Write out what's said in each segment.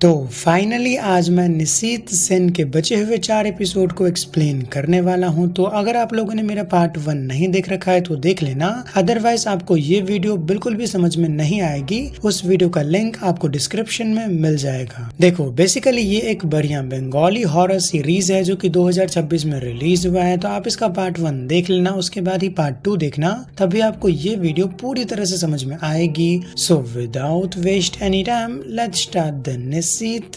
तो फाइनली आज मैं निशीथ सेन के बचे हुए 4 एपिसोड को एक्सप्लेन करने वाला हूं। तो अगर आप लोगों ने मेरा पार्ट 1 नहीं देख रखा है तो देख लेना, अदरवाइज आपको ये वीडियो बिल्कुल भी समझ में नहीं आएगी। उस वीडियो का लिंक आपको डिस्क्रिप्शन में मिल जाएगा। देखो बेसिकली ये एक बढ़िया बंगाली हॉरर सीरीज है जो कि 2026 में रिलीज हुआ है। तो आप इसका पार्ट 1 देख लेना, उसके बाद ही पार्ट 2 देखना, तभी आपको ये वीडियो पूरी तरह से समझ में आएगी। So without waste any time let's start the Nishith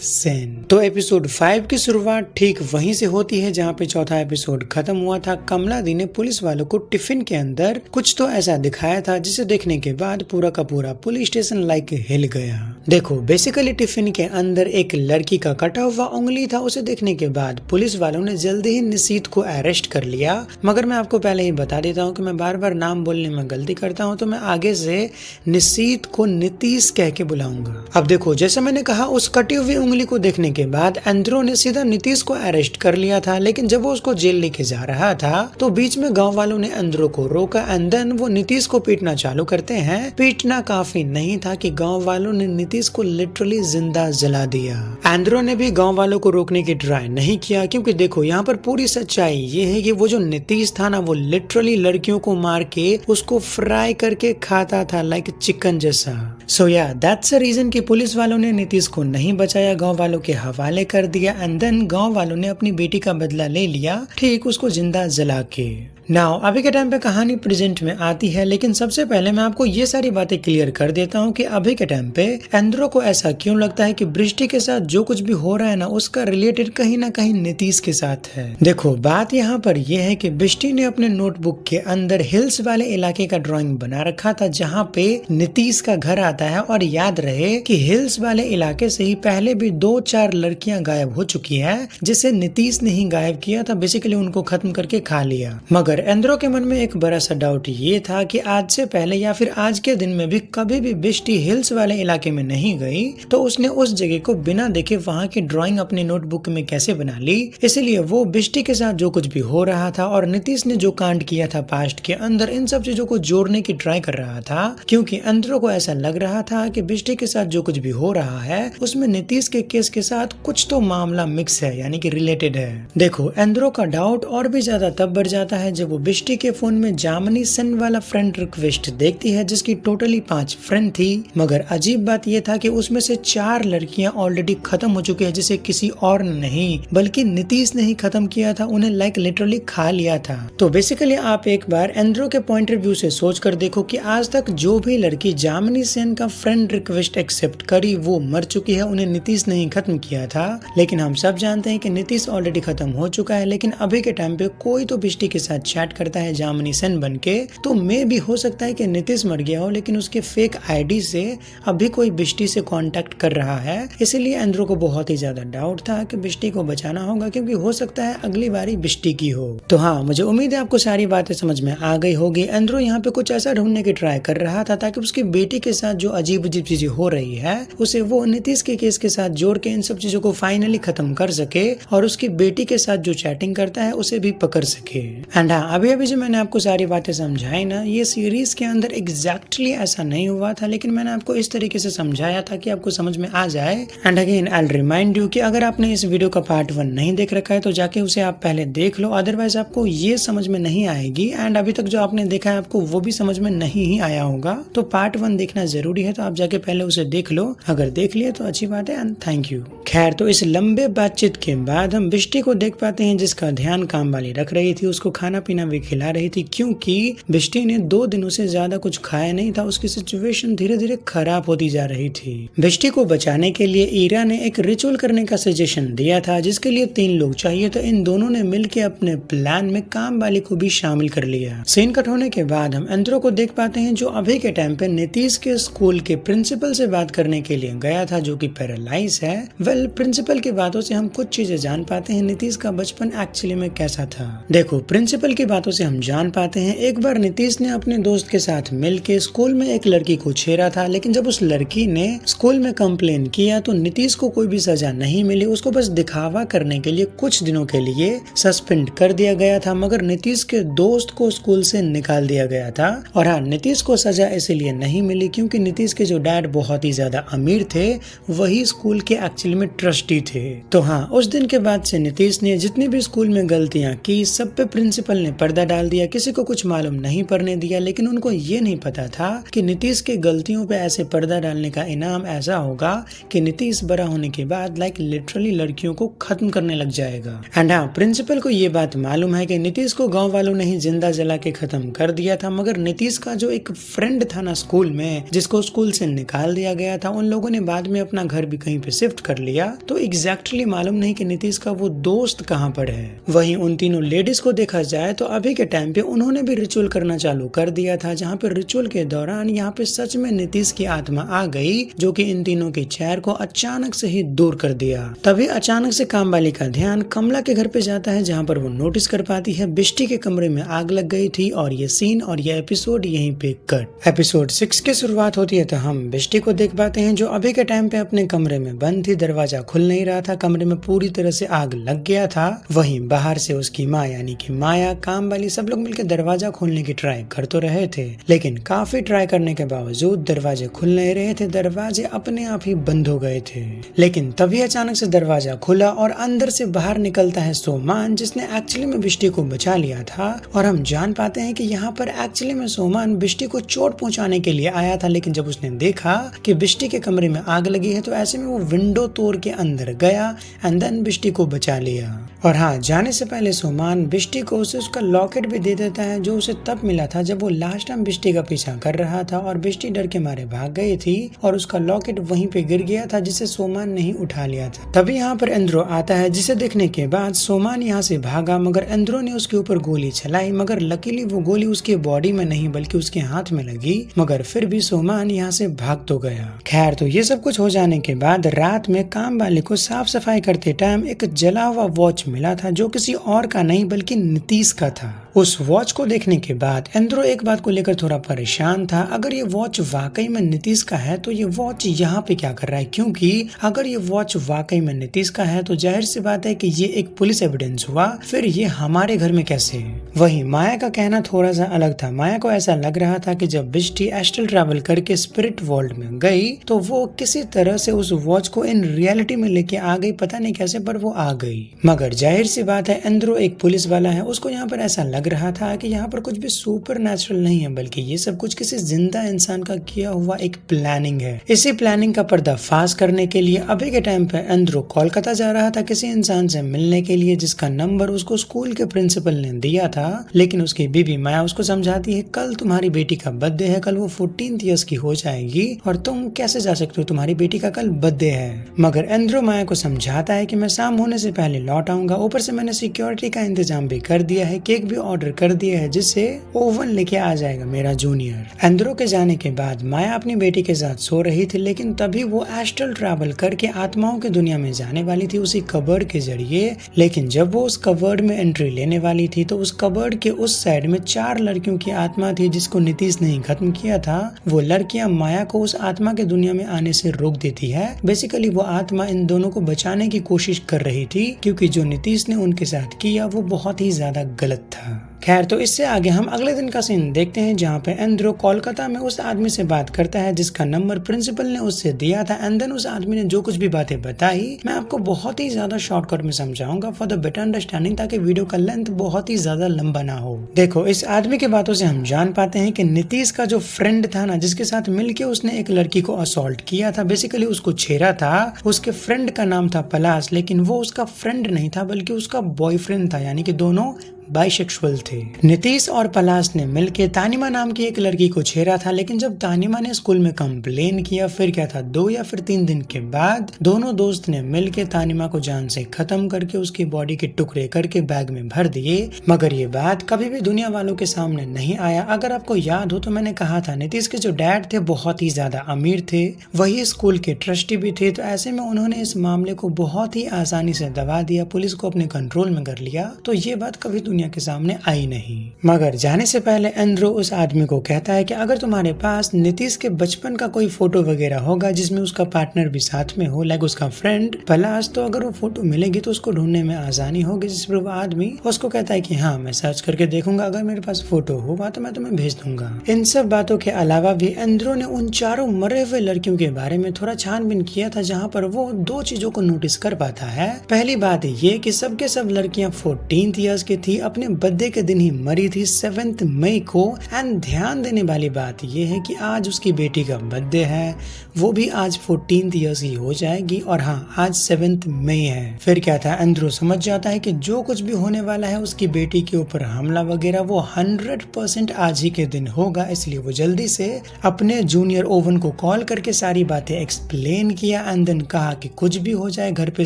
Sen. तो एपिसोड 5 की शुरुआत ठीक वहीं से होती है जहाँ पे चौथा एपिसोड खत्म हुआ था। कमला दी ने पुलिस वालों को टिफिन के अंदर कुछ तो ऐसा दिखाया था जिसे देखने के बाद पूरा का पूरा पुलिस स्टेशन लाइक हिल गया। देखो बेसिकली टिफिन के अंदर एक लड़की का कटा हुआ उंगली था। उसे देखने के बाद पुलिस वालों ने जल्दी ही निशीथ को अरेस्ट कर लिया। मगर मैं आपको पहले ही बता देता हूँ कि मैं बार बार नाम बोलने में गलती करता हूँ, तो मैं आगे से निशीथ को नीतीश कह के बुलाऊंगा। अब देखो जैसे मैंने कहा, उस कटी हुई उंगली को देखने के बाद एंड्रो ने सीधा नीतीश को अरेस्ट कर लिया था। लेकिन जब वो उसको जेल लेके जा रहा था तो बीच में गांव वालों ने एंड्रो को रोका एंड देन वो नीतीश को पीटना चालू करते हैं। पीटना काफी नहीं था कि गांव वालों ने नीतीश को लिटरली जिंदा जला दिया। एंड्रो ने भी गांव वालों को रोकने की ट्राई नहीं किया, क्योंकि देखो यहाँ पर पूरी सच्चाई ये है कि वो जो नीतीश था ना, वो लिटरली लड़कियों को मार के उसको फ्राई करके खाता था लाइक चिकन जैसा। सो या दैट्स अ रीजन कि पुलिस वालों ने नीतीश को नहीं बचाया, गांव वालों के हवाले कर दिया एंड देन गांव वालों ने अपनी बेटी का बदला ले लिया, ठीक उसको जिंदा जला के। नाउ अभी के टाइम पे कहानी प्रेजेंट में आती है, लेकिन सबसे पहले मैं आपको ये सारी बातें क्लियर कर देता हूँ कि अभी के टाइम पे एंड्रो को ऐसा क्यों लगता है कि बृष्टि के साथ जो कुछ भी हो रहा है ना, उसका रिलेटेड कहीं ना कहीं नीतीश के साथ है। देखो बात यहाँ पर यह है कि बृष्टि ने अपने नोटबुक के अंदर हिल्स वाले इलाके का ड्रॉइंग बना रखा था जहाँ पे नीतीश का घर आता है। और याद रहे कि हिल्स वाले इलाके से ही पहले भी 2-4 लड़कियां गायब हो चुकी है, जिसे नीतीश ने ही गायब किया था, बेसिकली उनको खत्म करके खा लिया। मगर एंड्रो के मन में एक बड़ा सा डाउट ये था कि आज से पहले या फिर आज के दिन में भी कभी भी बृष्टि हिल्स वाले इलाके में नहीं गई, तो उसने उस जगह को बिना देखे वहां की ड्राइंग अपने नोटबुक में कैसे बना ली। इसलिए वो बृष्टि के साथ जो कुछ भी हो रहा था और नीतीश ने जो कांड किया था पास्ट के अंदर, इन सब चीजों को जोड़ने की ट्राई कर रहा था, क्योंकि एंड्रो को ऐसा लग रहा था कि बृष्टि के साथ जो कुछ भी हो रहा है उसमें नीतीश के केस के साथ कुछ तो मामला मिक्स है, यानी कि रिलेटेड है। देखो एंड्रो का डाउट और भी ज्यादा तब बढ़ जाता है जब वो बृष्टि के फोन में जामनी सेन वाला फ्रेंड रिक्वेस्ट देखती है, जिसकी टोटली 5 फ्रेंड थी। मगर अजीब बात यह था कि उसमें से 4 लड़कियां ऑलरेडी खत्म हो चुकी है, जिसे किसी और नहीं बल्कि नीतीश ने ही खत्म किया था, उन्हें लाइक लिटरली खा लिया था। तो बेसिकली आप एक बार एंड्रो के पॉइंट ऑफ व्यू से सोच कर देखो कि आज तक जो भी लड़की जामनी सेन का फ्रेंड रिक्वेस्ट एक्सेप्ट करी वो मर चुकी है, उन्हें नीतीश ने ही खत्म किया था। लेकिन हम सब जानते हैं कि नीतीश ऑलरेडी खत्म हो चुका है, लेकिन अभी के टाइम पे कोई तो बृष्टि के साथ चैट करता है जामनी सेन बन के। तो मे भी हो सकता है कि नीतीश मर गया हो, लेकिन उसके फेक आईडी से अभी कोई बृष्टि से कांटेक्ट कर रहा है। इसीलिए एंड्रो को बहुत ही ज्यादा डाउट था कि बृष्टि को बचाना होगा, क्योंकि हो सकता है अगली बारी बृष्टि की हो। तो हाँ, मुझे उम्मीद है आपको सारी बातें समझ में आ गई होगी। एंड्रो यहाँ पे कुछ ऐसा ढूंढने की ट्राई कर रहा था ताकि उसकी बेटी के साथ जो अजीब अजीब चीजें हो रही है उसे वो नीतीश के केस के साथ जोड़ के इन सब चीजों को फाइनली खत्म कर सके और उसकी बेटी के साथ जो चैटिंग करता है उसे भी पकड़ सके। एंड हाँ, अभी जो मैंने आपको सारी बातें समझाई ना, ये सीरीज के अंदर एग्जैक्टली ऐसा नहीं हुआ था, लेकिन मैंने आपको इस तरीके से समझाया था कि आपको समझ में आ जाए। And again I will remind you कि अगर आपने इस वीडियो का पार्ट 1 नहीं देख रखा है तो जाके उसे आप पहले देख लो, अदरवाइज आपको ये समझ में नहीं आएगी। एंड अभी तक जो आपने देखा है आपको वो भी समझ में नहीं ही आया होगा, तो पार्ट 1 देखना जरूरी है। तो आप जाके पहले उसे देख लो, अगर देख लिया तो अच्छी बात है एंड थैंक यू। खैर, तो इस लंबे बातचीत के बाद हम बृष्टि को देख पाते हैं जिसका ध्यान काम वाली रख रही थी, उसको खाना पीना भी खिला रही थी, क्योंकि बृष्टि ने 2 दिनों से ज्यादा कुछ खाया नहीं था। उसकी सिचुएशन धीरे धीरे खराब होती जा रही थी। बृष्टि को बचाने के लिए ईरा ने एक रिचुअल करने का सजेशन दिया था, जिसके लिए 3 लोग चाहिए, तो इन दोनों ने मिलकर अपने प्लान में काम वाली को भी शामिल कर लिया। सीन कट होने के बाद हम एंड्रो को देख पाते हैं जो अभी के टाइम पे नीतीश के स्कूल के प्रिंसिपल से बात करने के लिए गया था, जो कि पैरालाइज है। वेल, प्रिंसिपल की बातों से हम कुछ चीजें जान पाते हैं नीतीश का बचपन एक्चुअली में कैसा था। देखो प्रिंसिपल की की बातों से हम जान पाते हैं एक बार नीतीश ने अपने दोस्त के साथ मिलकर स्कूल में एक लड़की को छेड़ा था, लेकिन जब उस लड़की ने स्कूल में कंप्लेन किया तो नीतीश को कोई भी सजा नहीं मिली। उसको बस दिखावा करने के लिए कुछ दिनों के लिए सस्पेंड कर दिया गया था, मगर नीतीश के दोस्त को स्कूल से निकाल दिया गया था। और हाँ, नीतीश को सजा इसलिए नहीं मिली क्योंकि नीतीश के जो डैड बहुत ही ज्यादा अमीर थे, वही स्कूल के एक्चुअली में ट्रस्टी थे। तो हाँ, उस दिन के बाद से नीतीश ने जितनी भी स्कूल में गलतियां की, सब पे प्रिंसिपल ने पर्दा डाल दिया, किसी को कुछ मालूम नहीं पड़ने दिया। लेकिन उनको ये नहीं पता था कि नीतीश के गलतियों पे ऐसे पर्दा डालने का इनाम ऐसा होगा कि नीतीश बड़ा होने के बाद लिटरली लड़कियों को खत्म करने लग जाएगा। एंड हाँ, प्रिंसिपल को ये बात मालूम है कि नीतीश को गाँव वालों ने ही जिंदा जला के खत्म कर दिया था, मगर नीतीश का जो एक फ्रेंड था ना स्कूल में, जिसको स्कूल से निकाल दिया गया था, उन लोगों ने बाद में अपना घर भी कहीं पे शिफ्ट कर लिया। तो एग्जैक्टली मालूम नहीं कि नीतीश का वो दोस्त कहाँ पर है। वहीं उन तीनों लेडीज को देखा जाए तो अभी के टाइम पे उन्होंने भी रिचुअल करना चालू कर दिया था, जहाँ पे रिचुअल के दौरान यहाँ पे सच में नीतीश की आत्मा आ गई, जो कि इन तीनों के चेहरे को अचानक से ही दूर कर दिया। तभी अचानक से कामवाली का ध्यान कमला के घर पे जाता है, जहाँ पर वो नोटिस कर पाती है बिष्टी के कमरे में आग लग गई थी। और ये सीन और ये एपिसोड यहीं पे कट। एपिसोड 6 की शुरुआत होती है तो हम बिष्टी को देख पाते हैं, जो अभी के टाइम पे अपने कमरे में बंद थी। दरवाजा खुल नहीं रहा था, कमरे में पूरी तरह से आग लग गया था। वहीं बाहर से उसकी माँ यानी कि माया, काम वाली, सब लोग मिलकर दरवाजा खोलने की ट्राई कर तो रहे थे, लेकिन काफी ट्राई करने के बावजूद दरवाजे खुल नहीं रहे थे। दरवाजे अपने आप ही बंद हो गए थे। लेकिन तभी अचानक से दरवाजा खुला और अंदर से बाहर निकलता है सोमान, जिसने एक्चुअली में बिष्टी को बचा लिया था। और हम जान पाते हैं कि यहाँ पर एक्चुअली में सोमान बिष्टी को चोट पहुंचाने के लिए आया था, लेकिन जब उसने देखा कि बिष्टी के कमरे में आग लगी है तो ऐसे में वो विंडो तोड़ के अंदर गया एंड देन बिष्टी को बचा लिया। और हाँ, जाने से पहले सोमान बिष्टी को उसे उसका लॉकेट भी दे देता है, जो उसे तब मिला था जब वो लास्ट टाइम बिष्टी का पीछा कर रहा था और बिष्टी डर के मारे भाग गई थी और उसका लॉकेट वहीं पे गिर गया था, जिसे सोमान ने ही उठा लिया था। तभी यहाँ पर इंद्रो आता है, जिसे देखने के बाद सोमान यहाँ से भागा, मगर इंद्रो ने उसके ऊपर गोली चलाई, मगर लकीली वो गोली उसके बॉडी में नहीं बल्कि उसके हाथ में लगी, मगर फिर भी सोमान यहाँ से भाग तो गया। खैर, तो ये सब कुछ हो जाने के बाद रात में काम वाले को साफ सफाई करते टाइम एक जला हुआ वॉच मिला था, जो किसी और का नहीं बल्कि नीतीश का था। उस वॉच को देखने के बाद इंद्रो एक बात को लेकर थोड़ा परेशान था, अगर ये वॉच वाकई में नीतीश का है तो ये वॉच यहाँ पे क्या कर रहा है, क्योंकि अगर ये वॉच वाकई में नीतीश का है तो जाहिर सी बात है कि ये एक पुलिस एविडेंस हुआ, फिर ये हमारे घर में कैसे है। वहीं माया का कहना थोड़ा सा अलग था। माया को ऐसा लग रहा था कि जब बिष्टी एस्ट्रल ट्रैवल करके स्पिरिट वर्ल्ड में गई तो वो किसी तरह से उस वॉच को इन रियलिटी में लेके आ गई, पता नहीं कैसे पर वो आ गई। मगर जाहिर सी बात है इंद्रो एक पुलिस वाला है, उसको यहाँ पर ऐसा लग रहा था कि यहाँ पर कुछ भी सुपर नेचुरल नहीं है, बल्कि ये सब कुछ किसी जिंदा इंसान का किया हुआ एक प्लानिंग है। इसी प्लानिंग का पर्दाफाश करने के लिए अभी के टाइम पे इंद्रो कोलकाता जा रहा था किसी इंसान से मिलने के लिए, जिसका नंबर उसको स्कूल के प्रिंसिपल ने दिया था। लेकिन उसकी बीबी माया उसको समझाती है, कल तुम्हारी बेटी का बर्थडे है, कल वो 14 ईयर्स की हो जाएगी और तुम कैसे जा सकते हो, तुम्हारी बेटी का कल बर्थडे है। मगर इंद्रो माया को समझाता है कि मैं शाम होने से पहले लौट आऊंगा, ऊपर से मैंने सिक्योरिटी का इंतजाम भी कर दिया है, केक भी ऑर्डर कर दिया है, जिससे ओवन लेके आ जाएगा मेरा जूनियर। इंद्रो के जाने के बाद माया अपनी बेटी के साथ सो रही थी, लेकिन तभी वो एस्ट्रल ट्रैवल करके आत्माओं की दुनिया में जाने वाली थी उसी कबर्ड के जरिए। लेकिन जब वो उस कबर्ड में एंट्री लेने वाली थी तो उस कबर्ड के उस साइड में 4 लड़कियों की आत्मा थी, जिसको नीतीश ने खत्म किया था। वो लड़कियां माया को उस आत्मा के दुनिया में आने से रोक देती है। बेसिकली वो आत्मा इन दोनों को बचाने की कोशिश कर रही थी, क्योंकि जो नीतीश ने उनके साथ किया वो बहुत ही ज्यादा गलत था। खैर, तो इससे आगे हम अगले दिन का सीन देखते हैं, जहाँ पे इंद्रो कोलकाता में उस आदमी से बात करता है जिसका नंबर प्रिंसिपल ने उससे दिया था। एंड देन उस आदमी ने जो कुछ भी बातें बताई मैं आपको बहुत ही ज्यादा शॉर्टकट में समझाऊंगा फॉर द बेटर अंडरस्टैंडिंग, ताकि वीडियो का लेंथ बहुत ही ज्यादा लंबा ना हो। देखो, इस आदमी की बातों से हम जान पाते हैं कि नीतीश का जो फ्रेंड था ना, जिसके साथ मिलके उसने एक लड़की को असॉल्ट किया था, बेसिकली उसको छेड़ा था, उसके फ्रेंड का नाम था पलाश, लेकिन वो उसका फ्रेंड नहीं था बल्कि उसका बॉयफ्रेंड था, यानी कि दोनों बाइसेक्सुअल थे। नीतीश और पलाश ने मिलकर तानिमा नाम की एक लड़की को छेड़ा था, लेकिन जब तानिमा ने स्कूल में कंप्लेन किया, फिर क्या था 2 या फिर 3 दिन के बाद दोनों दोस्त ने मिलकर तानिमा को जान से खत्म करके उसकी बॉडी के टुकड़े करके बैग में भर दिए। मगर ये बात कभी भी दुनिया वालों के सामने नहीं आया। अगर आपको याद हो तो मैंने कहा था नीतीश के जो डैड थे बहुत ही ज्यादा अमीर थे, वही स्कूल के ट्रस्टी भी थे, तो ऐसे में उन्होंने इस मामले को बहुत ही आसानी से दबा दिया, पुलिस को अपने कंट्रोल में कर लिया। तो ये बात कभी दुनिया के सामने आई आई नहीं। मगर जाने से पहले एंड्रो उस आदमी को कहता है कि अगर तुम्हारे पास नीतीश के बचपन का कोई फोटो वगैरह होगा जिसमें उसका पार्टनर भी साथ में हो, लाइक उसका फ्रेंड पलाश, तो अगर वो फोटो मिलेगी तो उसको ढूंढने में आसानी होगी। जिस पर वो आदमी उसको कहता है कि हाँ, मैं सर्च करके देखूंगा, अगर मेरे पास फोटो होगा तो मैं तुम्हें भेज दूंगा। इन सब बातों के अलावा भी एंड्रो ने उन चारों मरे हुए लड़कियों के बारे में थोड़ा छानबीन किया था, जहाँ पर वो दो चीजों को नोटिस कर पाता है। पहली बात ये कि सबके सब लड़कियां 14 ईयर्स की थी, अपने बर्थडे के दिन ही मरी थी 7 मई को। एंड ध्यान देने वाली बात यह है कि आज उसकी बेटी का बर्थडे है, वो भी आज 14 ईयर्स की हो जाएगी, और हाँ, आज 7 मई है। फिर क्या था, एंड्रो समझ जाता है कि जो कुछ भी होने वाला है उसकी बेटी के ऊपर हमला वगैरह वो 100% आज ही के दिन होगा। इसलिए वो जल्दी से अपने जूनियर ओवन को कॉल करके सारी बातें एक्सप्लेन किया एंड देन कहा कि कुछ भी हो जाए घर पे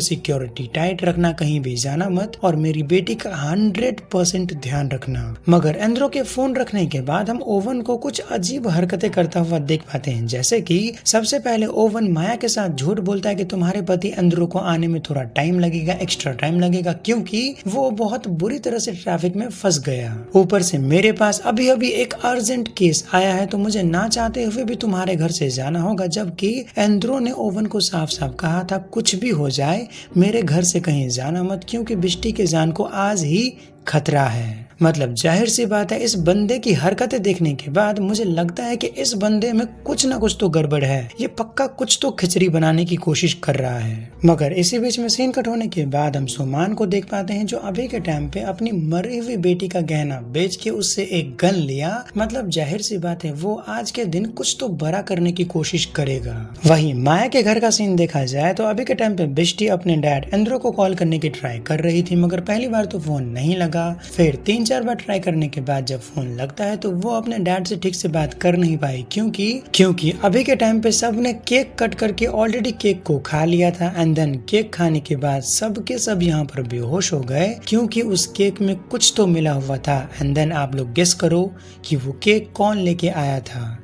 सिक्योरिटी टाइट रखना, कहीं भी जाना मत, और मेरी बेटी का 100% ध्यान रखना। मगर एंड्रो के फोन रखने के बाद हम ओवन को कुछ अजीब हरकतें करता हुआ देख पाते हैं। जैसे कि सबसे पहले ओवन माया के साथ झूठ बोलता है कि तुम्हारे पति एंड्रो को आने में थोड़ा टाइम लगेगा, एक्स्ट्रा टाइम लगेगा, क्योंकि वो बहुत बुरी तरह से ट्रैफिक में फंस गया। ऊपर से मेरे पास अभी अभी एक अर्जेंट केस आया है, तो मुझे ना चाहते हुए भी तुम्हारे घर से जाना होगा। जबकि एंड्रो ने ओवन को साफ साफ कहा था कुछ भी हो जाए मेरे घर से कहीं जाना मत, क्योंकि बिष्टी के जान को आज ही खतरा है। मतलब जाहिर सी बात है, इस बंदे की हरकतें देखने के बाद मुझे लगता है कि इस बंदे में कुछ ना कुछ तो गड़बड़ है, ये पक्का कुछ तो खिचड़ी बनाने की कोशिश कर रहा है। मगर इसी बीच में सीन कट होने के बाद हम सुमान को देख पाते हैं, जो अभी के टाइम पे अपनी मरी हुई बेटी का गहना बेच के उससे एक गन लिया। मतलब जाहिर सी बात है, वो आज के दिन कुछ तो बड़ा करने की कोशिश करेगा। वहीं माया के घर का सीन देखा जाए तो अभी के टाइम पे बिष्टी अपने डैड एंड्रो को कॉल करने की ट्राई कर रही थी, मगर पहली बार तो फोन नहीं लगा। फिर 3-4 बार ट्राई करने के बाद जब फोन लगता है तो वो अपने डैड से ठीक से बात कर नहीं पाई, क्योंकि अभी के टाइम पे सबने केक कट करके ऑलरेडी केक को खा लिया था एंड देन केक खाने के बाद सब के सब यहाँ पर बेहोश हो गए, क्योंकि उस केक में कुछ तो मिला हुआ था। एंड देन आप लोग गेस करो कि वो केक कौन लेके आया था।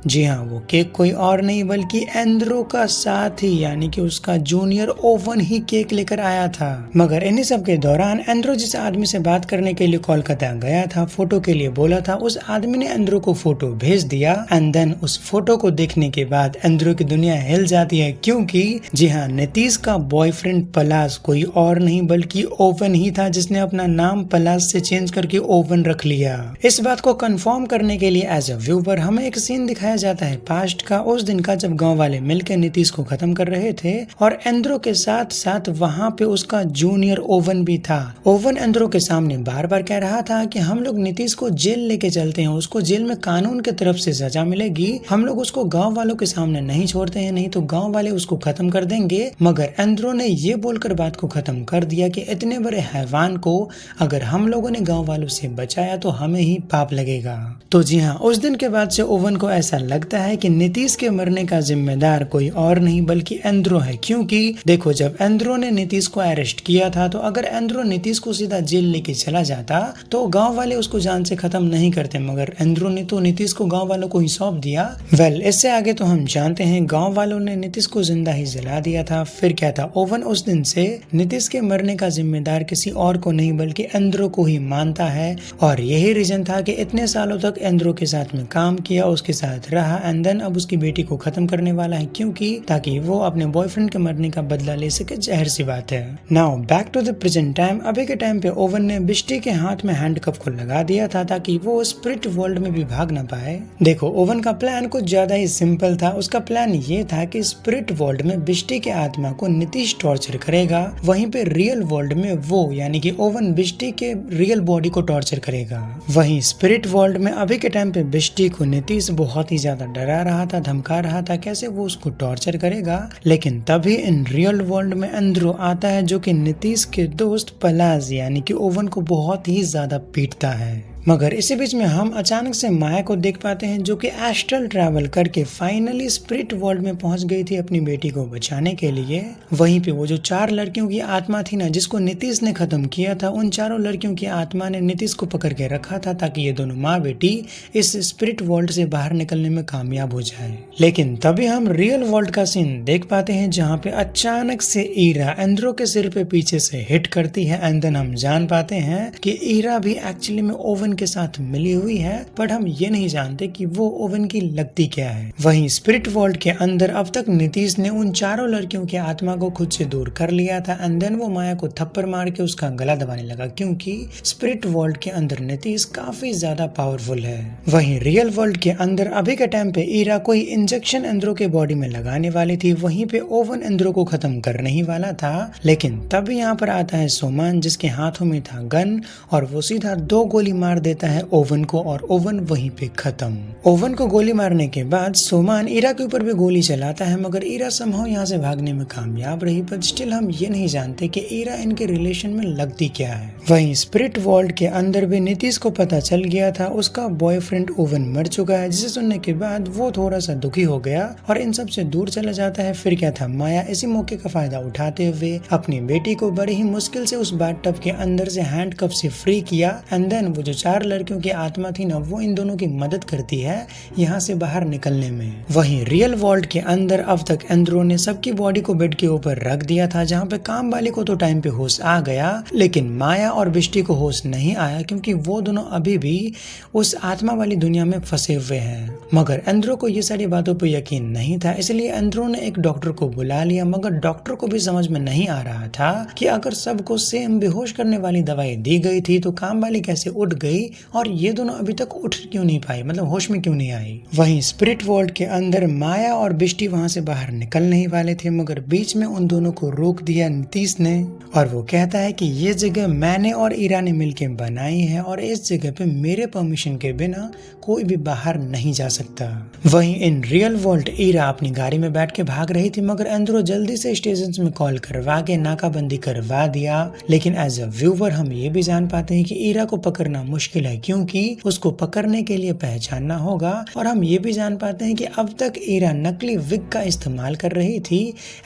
जी हाँ, वो केक कोई और नहीं बल्कि एंड्रो का साथी यानी कि उसका जूनियर ओवन ही केक लेकर आया था। मगर इन्हीं सब के दौरान एंड्रो जिस आदमी से बात करने के लिए कोलकाता गया था, फोटो के लिए बोला था, उस आदमी ने एंड्रो को फोटो भेज दिया। एंड देन उस फोटो को देखने के बाद एंड्रो की दुनिया हिल जाती है, क्योंकि जी हाँ, नीतीश का बॉयफ्रेंड पलाश कोई और नहीं बल्कि ओवन ही था, जिसने अपना नाम पलाश से चेंज करके ओवन रख लिया। इस बात को कंफर्म करने के लिए एज अ व्यूअर हमें एक सीन दिखाया जाता है पास्ट का, उस दिन का जब गांव वाले मिलकर नीतीश को खत्म कर रहे थे और एंड्रो के साथ साथ वहां पे उसका जूनियर ओवन भी था। ओवन एंड्रो के सामने बार बार कह रहा था कि हम लोग नीतीश को जेल लेके चलते हैं, उसको जेल में कानून की तरफ से सजा मिलेगी, हम लोग उसको गांव वालों के सामने नहीं छोड़ते हैं, नहीं तो गांव वाले उसको खत्म कर देंगे। मगर एंड्रो ने ये बोलकर बात को खत्म कर दिया कि इतने बड़े हैवान को अगर हम लोगों ने गांव वालों से बचाया तो हमें ही पाप लगेगा। तो जी हाँ, उस दिन के बाद से ओवन को ऐसा लगता है कि नीतीश के मरने का जिम्मेदार कोई और नहीं बल्कि एंड्रो है, क्योंकि देखो जब एंड्रो ने नीतीश को अरेस्ट किया था तो अगर एंड्रो नीतीश को सीधा जेल लेके चला जाता तो गांव वाले उसको जान से खत्म नहीं करते, मगर एंड्रो ने तो नीतीश को गांव वालों को ही सौंप दिया। वेल, इससे आगे तो हम जानते हैं गांव वालों ने नीतीश को जिंदा ही जला दिया था। फिर क्या था, ओवन उस दिन से नीतीश के मरने का जिम्मेदार किसी और को नहीं बल्कि एंड्रो को ही मानता है, और यही रीजन था कि इतने सालों तक एंड्रो के साथ में काम किया, उसके साथ रहा एंड देन अब उसकी बेटी को खत्म करने वाला है, क्योंकि ताकि वो अपने बॉयफ्रेंड के मरने का बदला ले सके। जाहिर सी बात है। Now back to the present time. अभी के टाइम पे ओवन ने बिष्टी के हाथ में हैंडकफ को लगा दिया था ताकि वो स्पिरिट वर्ल्ड में भी भाग ना पाए। देखो, ओवन का प्लान कुछ ज्यादा ही सिंपल था। उसका प्लान ये था कि स्पिरिट वर्ल्ड में बिष्टी के आत्मा को नीतीश टॉर्चर करेगा, वहीं पे रियल वर्ल्ड में वो यानी कि ओवन बिष्टी के रियल बॉडी को टॉर्चर करेगा। वहीं स्पिरिट वर्ल्ड में अभी के टाइम पे बिष्टी को नीतीश बहुत ही ज्यादा डरा रहा था, धमका रहा था कैसे वो उसको टॉर्चर करेगा। लेकिन तभी इन रियल वर्ल्ड में एंड्रो आता है, जो कि नीतीश के दोस्त पलाश यानी कि ओवन को बहुत ही ज्यादा पीटता है। मगर इसी बीच में हम अचानक से माया को देख पाते हैं जो कि एस्ट्रल ट्रैवल करके फाइनली स्पिरिट वर्ल्ड में पहुंच गई थी अपनी बेटी को बचाने के लिए। वहीं पे वो जो 4 लड़कियों की आत्मा थी ना, जिसको नीतीश ने खत्म किया था, उन चारों लड़कियों की आत्मा ने नीतीश को पकड़ के रखा था ताकि ये दोनों माँ बेटी इस स्पिरिट वर्ल्ड से बाहर निकलने में कामयाब हो जाए। लेकिन तभी हम रियल वर्ल्ड का सीन देख पाते हैं जहाँ पे अचानक से ईरा एंड्रो के सिर पे पीछे से हिट करती है एंड देन हम जान पाते हैं कि ईरा भी एक्चुअली में ओवन के साथ मिली हुई है, बट हम ये नहीं जानते कि वो ओवन की लगती क्या है। वहीं स्पिरिट वर्ल्ड के अंदर अब तक नीतीश ने उन चारों लड़कियों की आत्मा को खुद से दूर कर लिया था एंड देन वो माया को थप्पड़ मार के उसका गला दबाने लगा, क्योंकि स्पिरिट वर्ल्ड के अंदर नीतीश काफी ज्यादा पावरफुल है। वहीं रियल वर्ल्ड के अंदर अभी के टाइम पे ईरा कोई इंजेक्शन एंड्रो के बॉडी में लगाने वाली थी, वहीं पे ओवन एंड्रो को खत्म करने ही वाला था। लेकिन तभी यहाँ पर आता है सोमान जिसके हाथों में था गन और वो सीधा 2 गोली मार देता है ओवन को और ओवन वहीं पे खत्म। ओवन को गोली मारने के बाद सोमान ईरा के ऊपर भी गोली चलाता है, मगर ईरा समहाउ यहाँ से भागने में कामयाब रही, पर स्टिल हम ये नहीं जानते कि ईरा इनके रिलेशन में लगती क्या है। वहीं स्पिरिट वर्ल्ड के अंदर भी नीतीश को पता चल गया था उसका बॉयफ्रेंड ओवन मर चुका है, जिसे सुनने के बाद वो थोड़ा सा दुखी हो गया और इन सब से दूर चला जाता है। फिर क्या था, माया इसी मौके का फायदा उठाते हुए अपनी बेटी को बड़ी ही मुश्किल से उस बाथटब के अंदर से हैंडकफ से फ्री किया एंड देन वो जो 4 लड़कियों की आत्मा थी ना, वो इन दोनों की मदद करती है यहाँ से बाहर निकलने में। वहीं रियल वर्ल्ड के अंदर अब तक एंड्रो ने सबकी बॉडी को बेड के ऊपर रख दिया था, जहाँ पे काम वाली को तो टाइम पे होश आ गया, लेकिन माया और बिष्टी को होश नहीं आया क्योंकि वो दोनों अभी भी उस आत्मा वाली दुनिया में फंसे हुए हैं। मगर एंड्रो को ये सारी बातों पर यकीन नहीं था, इसलिए एंड्रो ने एक डॉक्टर को बुला लिया, मगर डॉक्टर को भी समझ में नहीं आ रहा था कि अगर सबको सेम बेहोश करने वाली दवाई दी गई थी तो काम वाली कैसे उठ गई और ये दोनों अभी तक उठ क्यों नहीं पाई, मतलब होश में क्यों नहीं आई। वहीं स्पिरिट वर्ल्ड के अंदर माया और बिष्टी वहां से बाहर निकल नहीं वाले थे, मगर बीच में उन दोनों को रोक दिया नीतीश ने और वो कहता है कि ये जगह मैंने और ईरा ने मिलकर बनाई है और इस जगह पे मेरे परमिशन के बिना कोई भी बाहर नहीं जा सकता। वहीं इन रियल वर्ल्ड ईरा अपनी गाड़ी में बैठ के भाग रही थी, मगर एंड्रो जल्दी से स्टेशन में कॉल करवा के नाकाबंदी करवा दिया। लेकिन एज अ व्यूवर हम ये भी जान पाते हैं कि ईरा को पकड़ना मुश्किल है क्योंकि उसको पकड़ने के लिए पहचानना होगा, और हम ये भी जान पाते हैं कि अब तक ईरा नकली विग का इस्तेमाल कर रही थी,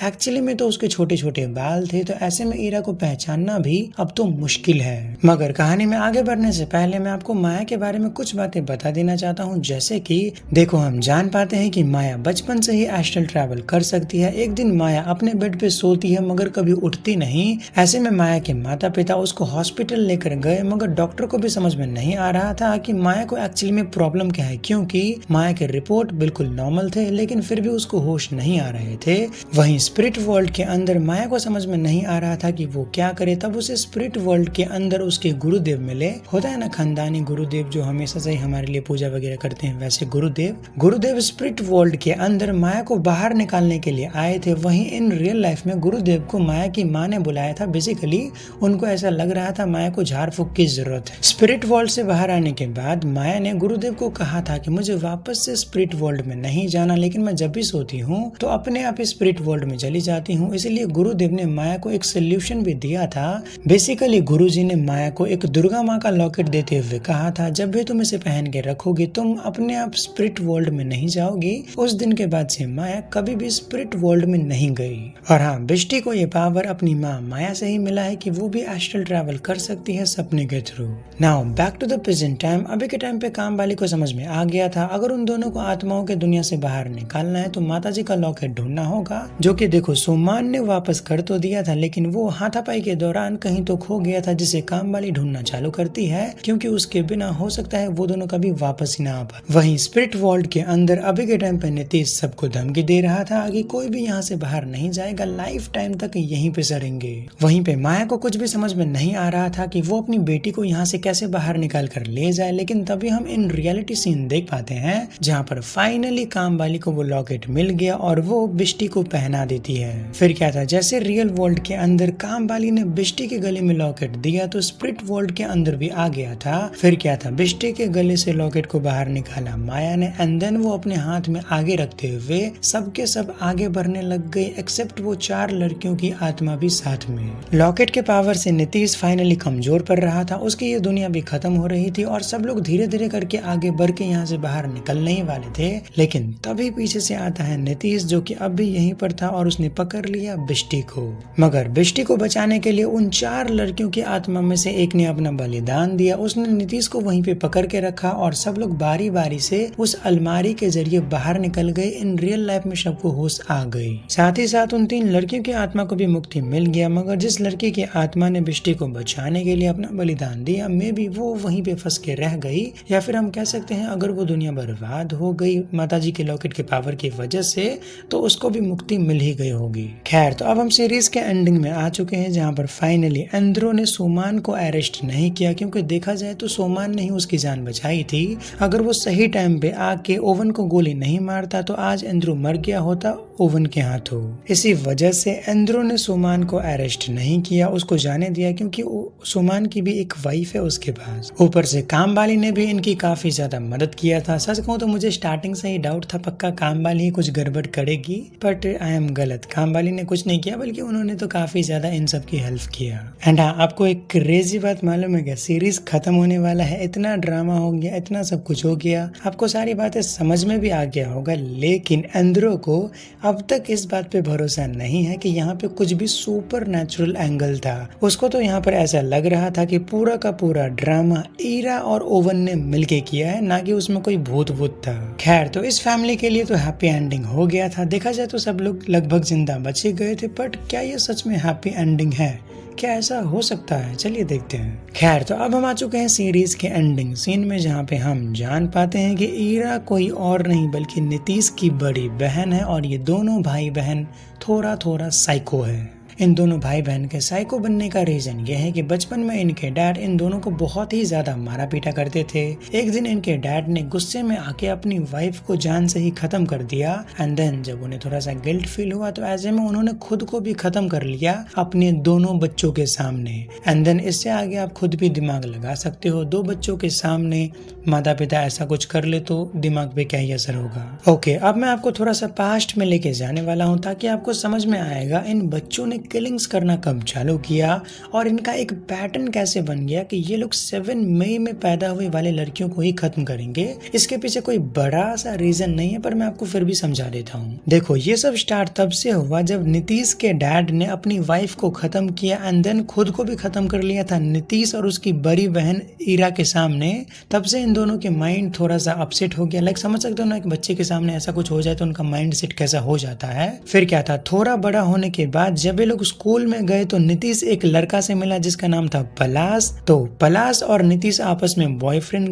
एक्चुअली में तो उसके छोटे छोटे बाल थे, तो ऐसे में ईरा को पहचानना भी अब तो मुश्किल है। मगर कहानी में आगे बढ़ने से पहले मैं आपको माया के बारे में कुछ बातें बता देना चाहता हूँ, जैसे कि देखो हम जान पाते हैं कि माया बचपन से ही एस्ट्रल ट्रैवल कर सकती है। एक दिन माया अपने बेड पे सोती है मगर कभी उठती नहीं, ऐसे में माया के माता पिता उसको हॉस्पिटल लेकर गए, मगर डॉक्टर को भी समझ में नहीं आ रहा था कि माया को एक्चुअली में प्रॉब्लम क्या है, क्योंकि माया के रिपोर्ट बिल्कुल नॉर्मल थे लेकिन फिर भी उसको होश नहीं आ रहे थे। वहीं स्पिरिट वर्ल्ड के अंदर माया को समझ में नहीं आ रहा था कि वो क्या करे, तब उसे स्पिरिट वर्ल्ड के अंदर उसके गुरुदेव मिले। होता है ना खानदानी गुरुदेव जो हमेशा से हमारे लिए पूजा वगैरह करते हैं, वैसे गुरुदेव स्पिरिट वर्ल्ड के अंदर माया को बाहर निकालने के लिए आए थे। वहीं इन रियल लाइफ में गुरुदेव को माया की माँ ने बुलाया था। बेसिकली उनको ऐसा लग रहा था माया को झाड़ फूक की जरूरत है। स्पिरिट वर्ल्ड से बाहर आने के बाद माया ने गुरुदेव को कहा था कि मुझे वापस से स्पिरिट वर्ल्ड में नहीं जाना, लेकिन मैं जब भी सोती हूँ तो अपने आप ही स्पिरिट वर्ल्ड में चली जाती हूँ। इसलिए गुरुदेव ने माया को एक सोल्यूशन भी दिया था। बेसिकली गुरुजी ने माया को एक दुर्गा माँ का लॉकेट देते हुए कहा था, जब भी तुम इसे पहन के रखोगी तुम अपने आप स्पिरिट वर्ल्ड में नहीं जाओगी। उस दिन के बाद से माया कभी भी स्पिरिट वर्ल्ड में नहीं गई। और हाँ, बिष्टी को ये पावर अपनी माँ माया से ही मिला है कि वो भी एस्ट्रल ट्रैवल कर सकती है सपने के थ्रू। Now back to the present time. अभी के टाइम पे काम वाली को समझ में आ गया था अगर उन दोनों को आत्माओं के दुनिया से बाहर निकालना है तो माताजी का लॉकेट ढूंढना होगा, जो कि देखो सोमान ने वापस कर तो दिया था लेकिन वो हाथापाई के दौरान कहीं तो खो गया था, जिसे काम वाली ढूंढना चालू करती है क्योंकि उसके बिना हो सकता है वो दोनों कभी वापस ही ना आ पाए। वहीं स्पिरिट वर्ल्ड के अंदर अभी के टाइम पे नीतीश सबको धमकी दे रहा था कि कोई भी यहाँ से बाहर नहीं जाएगा, लाइफ टाइम तक यहीं पे सड़ेंगे। वहीं पे माया को कुछ भी समझ में नहीं आ रहा था कि वो अपनी बेटी को यहाँ से कैसे बाहर निकाल कर ले जाए, लेकिन तभी हम इन रियलिटी सीन देख पाते हैं जहाँ पर फाइनली काम वाली को वो लॉकेट मिल गया और वो बिष्टी को पहना देती है। फिर क्या था, जैसे रियल वर्ल्ड के अंदर काम वाली ने बिष्टी के गले में लॉकेट दिया तो स्पिरिट वर्ल्ड के अंदर भी आ गया था। फिर क्या था, बिष्टी के गले से लॉकेट को बाहर निकाला माया ने एंड देन वो अपने हाथ में आगे रखते हुए सबके सब आगे बढ़ने लग गए, एक्सेप्ट वो 4 लड़कियों की आत्मा भी साथ में। लॉकेट के पावर से नीतीश फाइनली कमजोर पड़ रहा था, उसकी ये दुनिया भी खत्म खत्म हो रही थी और सब लोग धीरे धीरे करके आगे बढ़ के यहाँ से बाहर निकलने ही वाले थे, लेकिन तभी पीछे से आता है नीतीश, जो कि अब भी यहीं पर था और उसने पकड़ लिया बिष्टी को। मगर बिष्टी को बचाने के लिए उन 4 लड़कियों की आत्मा में से एक ने अपना बलिदान दिया। उसने नीतीश को वहीं पे पकड़ के रखा और सब लोग बारी बारी से उस अलमारी के जरिए बाहर निकल गए। इन रियल लाइफ में सबको होश आ गई। साथ ही साथ उन 3 लड़कियों की आत्मा को भी मुक्ति मिल गया। मगर जिस लड़की की आत्मा ने बिष्टी को बचाने के लिए अपना बलिदान दिया, मे बी वो वहीं पे फंस के रह गई, या फिर हम कह सकते हैं अगर वो दुनिया बर्बाद हो गई माताजी के लॉकेट के पावर की वजह से, तो उसको भी मुक्ति मिल ही गई होगी। खैर, तो अब हम सीरीज के एंडिंग में आ चुके हैं, जहाँ पर फाइनली एंड्रो ने सोमान को अरेस्ट नहीं किया, क्योंकि देखा जाए तो सोमान ने ही उसकी जान बचाई थी। अगर वो सही टाइम पे आके ओवन को गोली नहीं मारता तो आज एंड्रो मर गया होता ओवन के हाथों। इसी वजह से एंड्रो ने सोमान को अरेस्ट नहीं किया, उसको जाने दिया, क्योंकि सोमान की भी एक वाइफ है उसके पास। ऊपर से कामवाली ने भी इनकी काफी ज्यादा मदद किया था। सच कहूं तो मुझे स्टार्टिंग से ही डाउट था पक्का कामवाली ही कुछ गड़बड़ करेगी, बट आई एम गलत। कामवाली ने कुछ नहीं किया, बल्कि उन्होंने तो काफी ज्यादा इन सब की हेल्प किया। एंड हाँ, आपको एक क्रेजी बात मालूम है क्या? सीरीज खत्म होने वाला है, इतना ड्रामा हो गया, इतना सब कुछ हो गया, आपको सारी बातें समझ में भी आ गया होगा, लेकिन एंड्रो को अब तक इस बात पे भरोसा नहीं है कि यहाँ पे कुछ भी सुपर नेचुरल एंगल था। उसको तो यहाँ पर ऐसा लग रहा था कि पूरा का पूरा ड्रामा ईरा और ओवन ने मिलके किया है, ना कि उसमें कोई भूत वूत था। खैर, तो इस फैमिली के लिए तो हैप्पी एंडिंग हो गया था। देखा जाए तो सब लोग लगभग जिंदा बच ही गए थे, बट क्या ये सच में हैप्पी एंडिंग है? क्या ऐसा हो सकता है? चलिए देखते हैं। खैर, तो अब हम आ चुके हैं सीरीज के एंडिंग सीन में, जहाँ पे हम जान पाते हैं कि ईरा कोई और नहीं बल्कि नीतीश की बड़ी बहन है, और ये दोनों भाई बहन थोड़ा थोड़ा साइको है। इन दोनों भाई बहन के साइको बनने का रीजन ये है कि बचपन में इनके डैड इन दोनों को बहुत ही ज्यादा मारा पीटा करते थे। एक दिन इनके डैड ने गुस्से में आके अपनी वाइफ को जान से ही खत्म कर दिया, एंड देन जब उन्हें थोड़ा सा गिल्ट फील हुआ तो ऐसे में उन्होंने खुद को भी खत्म कर लिया अपने दोनों बच्चों के सामने। एंड देन इससे आगे आप खुद भी दिमाग लगा सकते हो, 2 बच्चों के सामने माता पिता ऐसा कुछ कर ले तो दिमाग पे क्या ही असर होगा। ओके, अब मैं आपको थोड़ा सा पास्ट में लेके जाने वाला हूँ, ताकि आपको समझ में आएगा इन बच्चों ने किलिंग्स करना कब चालू किया और इनका एक पैटर्न कैसे बन गया कि ये लोग 7 मई में पैदा हुए वाले लड़कियों को ही खत्म करेंगे। इसके पीछे कोई बड़ा सा रीजन नहीं है, पर मैं आपको फिर भी समझा देता हूँ। देखो, ये सब स्टार्ट तब से हुआ जब नीतीश के डैड ने अपनी वाइफ को खत्म किया, एंड देन खुद को भी खत्म कर लिया था नीतीश और उसकी बड़ी बहन ईरा के सामने। तब से इन दोनों के माइंड थोड़ा सा अपसेट हो गया। लाइक समझ सकते हो ना, एक बच्चे के सामने ऐसा कुछ हो जाए तो उनका माइंड सेट कैसा हो जाता है। फिर क्या था, थोड़ा बड़ा होने के बाद जब ये लोग स्कूल में गए तो नीतीश एक लड़का से मिला जिसका नाम था पलाश। तो पलाश और नीतीश आपस में बॉयफ्रेंड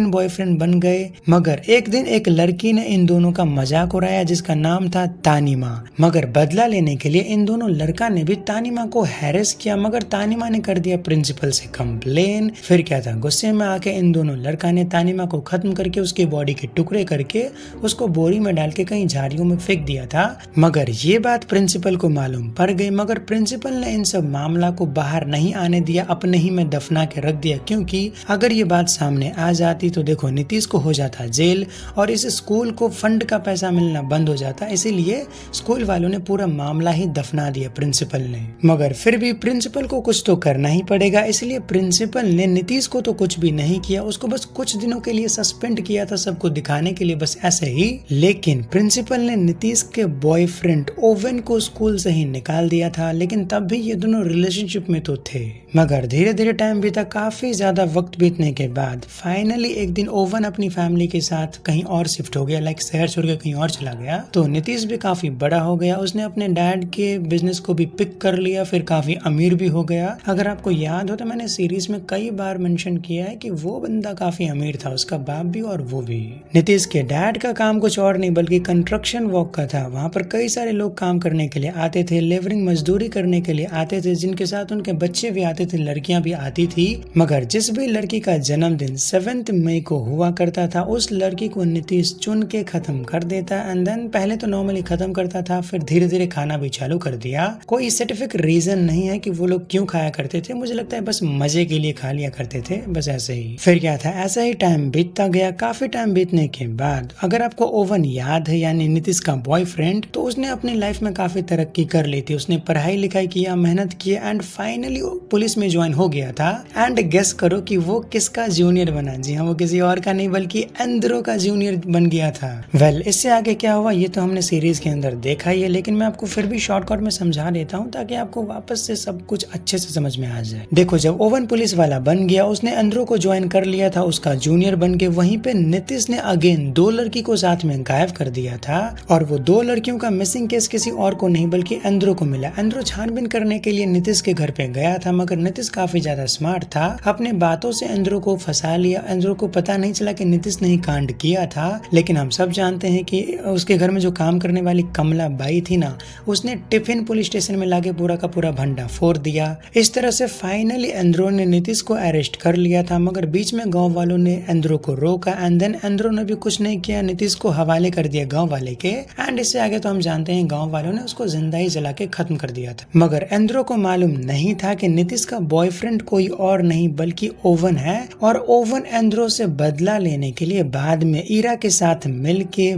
बॉयफ्रेंड बन गए। मगर एक दिन एक लड़की ने इन दोनों का मजाक उड़ाया जिसका नाम था तानिमा। मगर बदला लेने के लिए इन दोनों लड़का ने भी तानिमा को हैरेस किया, मगर तानिमा ने कर दिया प्रिंसिपल से कंप्लेन। फिर क्या था, गुस्से में आके इन दोनों लड़का ने तानिमा को खत्म करके उसकी बॉडी के टुकड़े करके उसको बोरी में डाल के कहीं झाड़ियों में फेंक दिया था। मगर ये बात प्रिंसिपल को मालूम पड़ गई, मगर प्रिंसिपल ने इन सब मामला को बाहर नहीं आने दिया, अपने ही में दफना के रख दिया, क्योंकि अगर ये बात सामने आ जाती तो देखो नीतीश को हो जाता जेल और इस स्कूल को फंड का पैसा मिलना बंद हो जाता। इसीलिए स्कूल वालों ने पूरा मामला ही दफना दिया प्रिंसिपल ने। मगर फिर भी प्रिंसिपल को कुछ तो करना ही पड़ेगा, इसलिए प्रिंसिपल ने नीतीश को तो कुछ भी नहीं किया, उसको बस कुछ दिनों के लिए सस्पेंड किया था सबको दिखाने के लिए, बस ऐसे ही। लेकिन प्रिंसिपल ने नीतीश के बॉयफ्रेंड ओवन को स्कूल से ही निकाल दिया था, लेकिन तब भी ये दोनों रिलेशनशिप में तो थे। मगर धीरे धीरे टाइम बीता, काफी ज्यादा वक्त बीतने के बाद फाइनली एक दिन ओवन अपनी फैमिली के साथ कहीं और शिफ्ट हो गया, लाइक शहर छोड़ के कहीं और चला गया। तो नीतीश भी काफी बड़ा हो गया, उसने अपने डैड के बिजनेस को भी पिक कर लिया, फिर काफी अमीर भी हो गया। अगर आपको याद हो तो मैंने सीरीज में कई बार मेंशन किया है कि वो बंदा काफी अमीर था, उसका बाप भी और वो भी। नीतीश के डैड का काम कुछ और नहीं बल्कि कंस्ट्रक्शन वर्क का था। वहाँ पर कई सारे लोग काम करने के लिए आते थे, लेबरिंग मजदूरी करने के लिए आते थे, जिनके साथ उनके बच्चे भी आते थे, लड़कियां भी आती थी। मगर जिस भी लड़की का जन्मदिन 7 मई को हुआ करता था, उस लड़की को नीतीश चुन के खत्म कर देता। एंड देन पहले तो नॉर्मली खत्म करता था, फिर धीरे धीरे खाना भी चालू कर दिया। कोई सर्टिफिक रीजन नहीं है कि वो लोग क्यों खाया करते थे, मुझे लगता है बस मजे के लिए खा लिया करते थे, बस ऐसे ही। फिर क्या था, ऐसा ही टाइम बीतता गया। काफी टाइम बीतने के बाद, अगर आपको ओवन याद है यानी नीतीश का बॉयफ्रेंड, तो उसने अपनी लाइफ में काफी तरक्की तरक्की कर ली थी, उसने पढ़ाई लिखाई किया, मेहनत किया एंड फाइनली पुलिस में ज्वाइन हो गया था। एंड गेस करो कि वो किसका जूनियर बना। जी हाँ, वो किसी और का नहीं बल्कि एंड्रो का जूनियर बन गया था। वेल, इससे आगे क्या हुआ ये तो हमने सीरीज के अंदर देखा ही है, लेकिन मैं आपको फिर भी शॉर्टकट में समझा देता हूँ ताकि आपको वापस से सब कुछ अच्छे से समझ में आ जाए। देखो, जब ओवन पुलिस वाला बन गया, उसने एंड्रो को ज्वाइन कर लिया था, उसका जूनियर बन के, वहीं पे नीतीश ने अगेन 2 लड़की को साथ में गायब कर दिया था और वो 2 लड़कियों का मिसिंग केस किसी और को नहीं बल्कि एंड्रो को मिला। एंड्रो छानबीन करने के लिए नीतीश के घर पे गया था, मगर नीतीश काफी ज्यादा स्मार्ट था, अपने बातों से एंड्रो को फंसा लिया। एंड्रो को पता नहीं चला कि नीतीश ने ही कांड किया था, लेकिन हम सब जानते हैं कि उसके घर में जो काम करने वाली कमला बाई थी ना, उसने टिफिन पुलिस स्टेशन में लाके पूरा का पूरा भंडा फोड़ दिया। इस तरह से फाइनली एंड्रो ने नीतीश को अरेस्ट कर लिया था, मगर बीच में गांव वालों ने एंड्रो को रोका एंड देन एंड्रो ने भी कुछ नहीं किया, नीतीश को हवाले कर दिया गांव वाले के। एंड इससे आगे तो हम जानते हैं गांव वालों ने उसको जिंदा ही जला के खत्म कर दिया था। मगर एंड्रो को मालूम नहीं था कि नीतीश का बॉयफ्रेंड कोई और नहीं बल्कि ओवन है, और ओवन एंड्रो से बदला लेने के लिए बाद में ईरा के साथ मिलके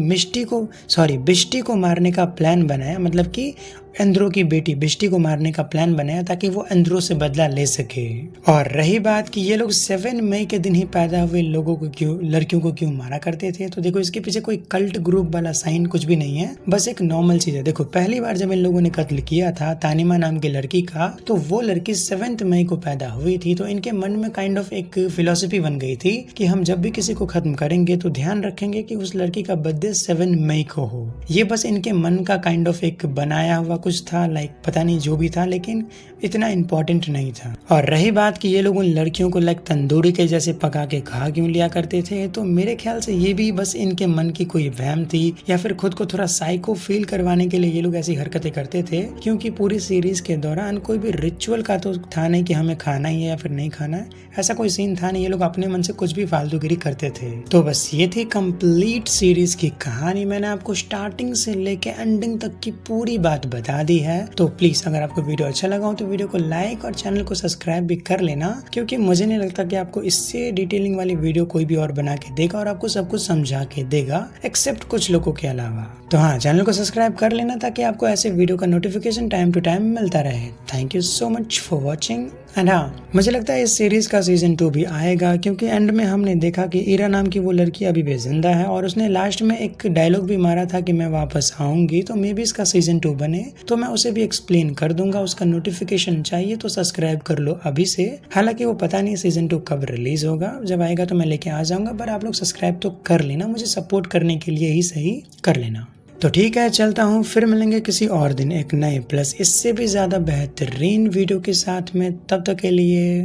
बिष्टी को मारने का प्लान बनाया, मतलब कि एंड्रो की बेटी बिष्टी को मारने का प्लान बनाया ताकि वो एंड्रो से बदला ले सके। और रही बात कि ये लोग 7 मई के दिन ही पैदा हुए लड़कियों को क्यों मारा करते थे, तो देखो इसके पीछे कोई कल्ट ग्रुप वाला साइन कुछ भी नहीं है, बस एक नॉर्मल चीज है। देखो, पहली बार जब इन लोगों ने कत्ल किया था तानिमा नाम की लड़की का, तो वो लड़की 7 मई को पैदा हुई थी, तो इनके मन में काइंड ऑफ एक फिलोसफी बन गई थी कि हम जब भी किसी को खत्म करेंगे तो ध्यान रखेंगे कि उस लड़की का बर्थडे 7 मई को हो। ये बस इनके मन का काइंड ऑफ एक बनाया हुआ कुछ था, लाइक पता नहीं जो भी था, लेकिन इतना इम्पोर्टेंट नहीं था। और रही बात कि ये लोग उन लड़कियों को लाइक तंदूरी के जैसे पका के खा क्यों लिया करते थे, तो मेरे ख्याल से ये भी बस इनके मन की कोई वहम थी, या फिर खुद को थोड़ा साइको फील करवाने के लिए ये लोग ऐसी हरकतें करते थे, क्योंकि पूरी सीरीज के दौरान कोई भी रिचुअल का तो था नहीं कि हमें खाना ही है या फिर नहीं खाना है, ऐसा कोई सीन था नहीं। ये लोग अपने मन से कुछ भी फालतूगिरी करते थे। तो बस ये थी कंप्लीट सीरीज की कहानी। मैंने आपको स्टार्टिंग से लेके एंडिंग तक की पूरी बात बता दी है। तो प्लीज अगर आपको वीडियो अच्छा लगा हो तो वीडियो को लाइक और चैनल को सब्सक्राइब भी कर लेना, क्योंकि मुझे नहीं लगता कि आपको इससे डिटेलिंग वाली वीडियो कोई भी और बना के देगा और आपको सब कुछ समझा के देगा, एक्सेप्ट कुछ लोगों के अलावा। तो हाँ, चैनल को सब्सक्राइब कर लेना ताकि आपको ऐसे वीडियो का नोटिफिकेशन टाइम टू टाइम मिलता रहे। Thank you so much for watching. And हाँ, मुझे लगता है इस सीरीज का सीजन 2 भी आएगा, क्योंकि एंड में हमने देखा कि ईरा नाम की वो लड़की अभी भी जिंदा है और उसने लास्ट में एक डायलॉग भी मारा था कि मैं वापस आऊंगी, तो मे बी इसका सीजन 2 बने, तो मैं उसे भी एक्सप्लेन कर दूंगा। उसका नोटिफिकेशन चाहिए तो सब्सक्राइब कर लो अभी से। हालांकि वो पता नहीं सीजन 2 कब रिलीज होगा, जब आएगा तो मैं लेके आ जाऊंगा, पर आप लोग सब्सक्राइब तो कर लेना, मुझे सपोर्ट करने के लिए ही सही कर लेना। तो ठीक है, चलता हूँ, फिर मिलेंगे किसी और दिन एक नए प्लस इससे भी ज्यादा बेहतरीन वीडियो के साथ में। तब तक के लिए